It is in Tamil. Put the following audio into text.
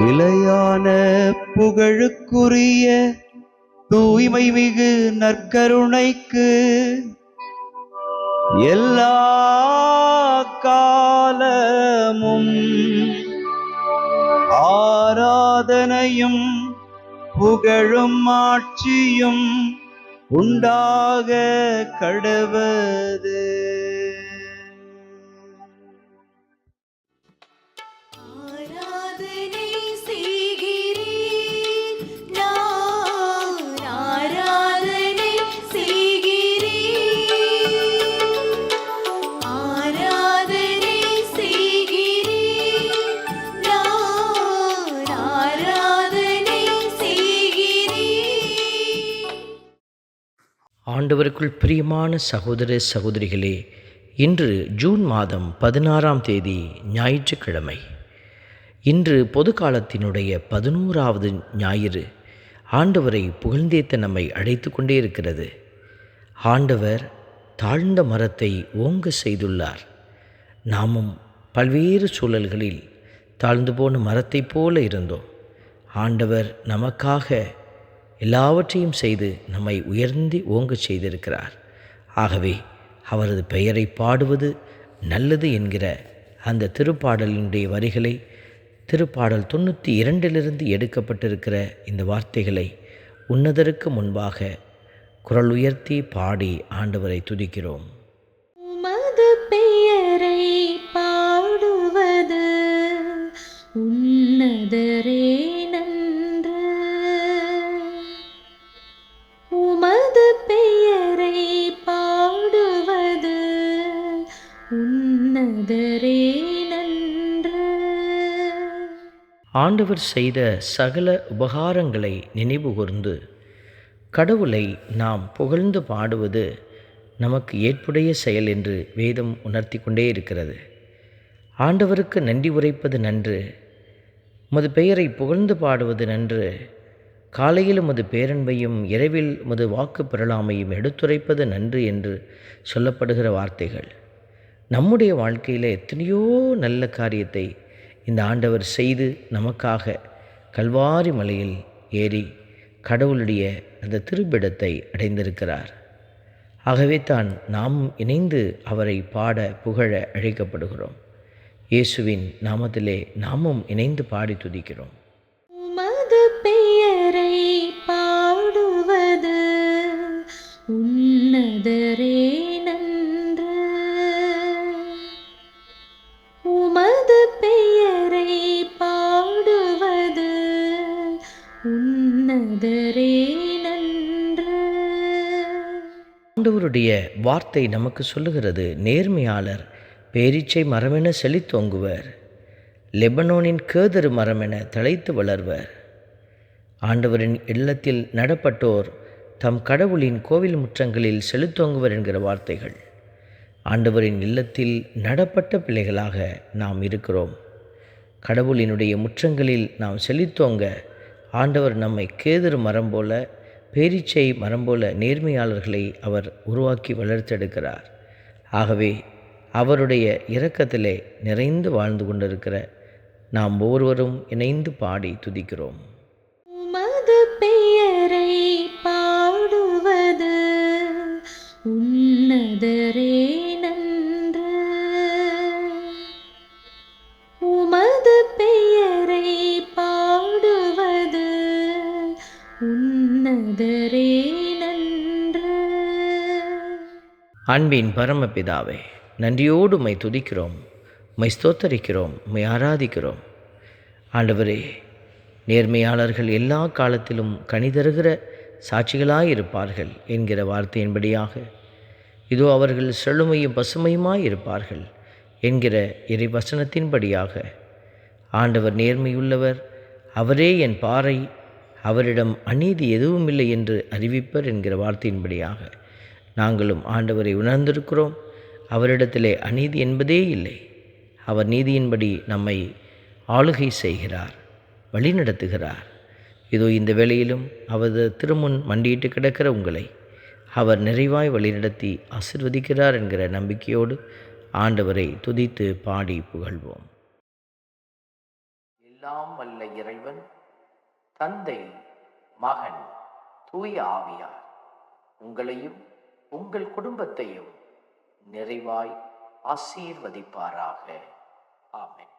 நிலையான புகழுக்குரிய தூய்மை மிகு நற்கருணைக்கு எல்லா காலமும் ஆராதனையும் புகழும் ஆட்சியும் உண்டாக கடவது. ஆண்டவருக்குள் பிரியமான சகோதர சகோதரிகளே, இன்று ஜூன் மாதம் 16ஆம் தேதி ஞாயிற்றுக்கிழமை. இன்று பொது காலத்தினுடைய 11வது ஞாயிறு. ஆண்டவரை புகழ்ந்தேத்த நம்மை அழைத்து கொண்டே இருக்கிறது. ஆண்டவர் தாழ்ந்த மரத்தை ஓங்க செய்துள்ளார். நாமும் பல்வேறு சூழல்களில் தாழ்ந்து போன மரத்தைப் போல இருந்தோம். ஆண்டவர் நமக்காக எல்லாவற்றையும் செய்து நம்மை உயர்ந்து ஓங்கச் செய்திருக்கிறார். ஆகவே அவரது பெயரை பாடுவது நல்லது என்கிற அந்த திருப்பாடலினுடைய வரிகளை, திருப்பாடல் 92 எடுக்கப்பட்டிருக்கிற இந்த வார்த்தைகளை உன்னதருக்கு முன்பாக குரல் உயர்த்தி பாடி ஆண்டவரை துதிக்கிறோம். உமது பெயரை பாடுவது உன்னதரே நன்று. உமது பெயரை பாடுவது உன்னதரே நன்று. ஆண்டவர் செய்த சகல உபகாரங்களை நினைவு கூர்ந்து கடவுளை நாம் புகழ்ந்து பாடுவது நமக்கு ஏற்புடைய செயல் என்று வேதம் உணர்த்தி கொண்டே இருக்கிறது. ஆண்டவருக்கு நன்றி உரைப்பது நன்று, உமது பெயரை புகழ்ந்து பாடுவது நன்று, காலையில் உமது பேரன்பையும் இரவில் உமது வாக்கு பெறலாமையும் எடுத்துரைப்பது நன்று என்று சொல்லப்படுகிற வார்த்தைகள். நம்முடைய வாழ்க்கையில் எத்தனையோ நல்ல காரியத்தை இந்த ஆண்டவர் செய்து நமக்காக கல்வாரி மலையில் ஏறி கடவுளுடைய அந்த திருப்பிடத்தை அடைந்திருக்கிறார். ஆகவே தான் நாம் இணைந்து அவரை பாட புகழ அழைக்கப்படுகிறோம். இயேசுவின் நாமத்திலே நாமும் இணைந்து பாடி துதிக்கிறோம். உமது பெயரை பாடுவது உன்னதரே நன்று. உமது பெயரை பாடுவது உன்னதரே நன்று. ஆண்டவருடைய வார்த்தை நமக்கு சொல்லுகிறது, நேர்மையாளர் பேரீச்சை மரமென செழித்தோங்குவர், லெபனோனின் கேதரு மரமென தழைத்து வளர்வர். ஆண்டவரின் இல்லத்தில் நடப்பட்டோர் தம் கடவுளின் கோவில் முற்றங்களில் செழித்தோங்குவர் என்கிற வார்த்தைகள். ஆண்டவரின் இல்லத்தில் நடப்பட்ட பிள்ளைகளாக நாம் இருக்கிறோம். கடவுளினுடைய முற்றங்களில் நாம் செழித்தோங்க ஆண்டவர் நம்மை கேதரு மரம் போல, பேரீச்சை மரம் போல நேர்மையாளர்களை அவர் உருவாக்கி வளர்த்தெடுக்கிறார். ஆகவே அவருடைய இரக்கத்திலே நிறைந்து வாழ்ந்து கொண்டிருக்கிற நாம் ஒவ்வொருவரும் இணைந்து பாடி துதிக்கிறோம். உமது பெயரை பாடுவது உன்னதரே நன்று. உமது பெயரை பாடுவது உன்னதரே நன்று. அன்பின் பரமபிதாவே, நன்றியோடு உம்மை துதிக்கிறோம், உம்மை ஸ்தோத்தரிக்கிறோம், உம்மை ஆராதிக்கிறோம். ஆண்டவரே, நேர்மையாளர்கள் எல்லா காலத்திலும் கனிதருகிற சாட்சிகளாயிருப்பார்கள் என்கிற வார்த்தையின்படியாக, இதோ அவர்கள் செழுமையும் பசுமையுமாய் இருப்பார்கள் என்கிற இறைவசனத்தின்படியாக, ஆண்டவர் நேர்மையுள்ளவர், அவரே என் பாறை, அவரிடம் அநீதி எதுவுமில்லை என்று அறிவிப்பர் என்கிற வார்த்தையின்படியாக நாங்களும் ஆண்டவரை உணர்ந்திருக்கிறோம். அவரிடத்திலே அநீதி என்பதே இல்லை. அவர் நீதியின்படி நம்மை ஆளுகை செய்கிறார், வழிநடத்துகிறார். இதோ இந்த வேளையிலும் அவரது திருமுன் மண்டியிட்டு கிடக்கிற உங்களை அவர் நிறைவாய் வழிநடத்தி ஆசீர்வதிக்கிறார் என்கிற நம்பிக்கையோடு ஆண்டவரை துதித்து பாடி புகழ்வோம். எல்லாம் வல்ல இறைவன், தந்தை, மகன், தூய ஆவியார் உங்களையும் உங்கள் குடும்பத்தையும் நிறைவாய் ஆசீர்வதிப்பாராக. ஆமென்.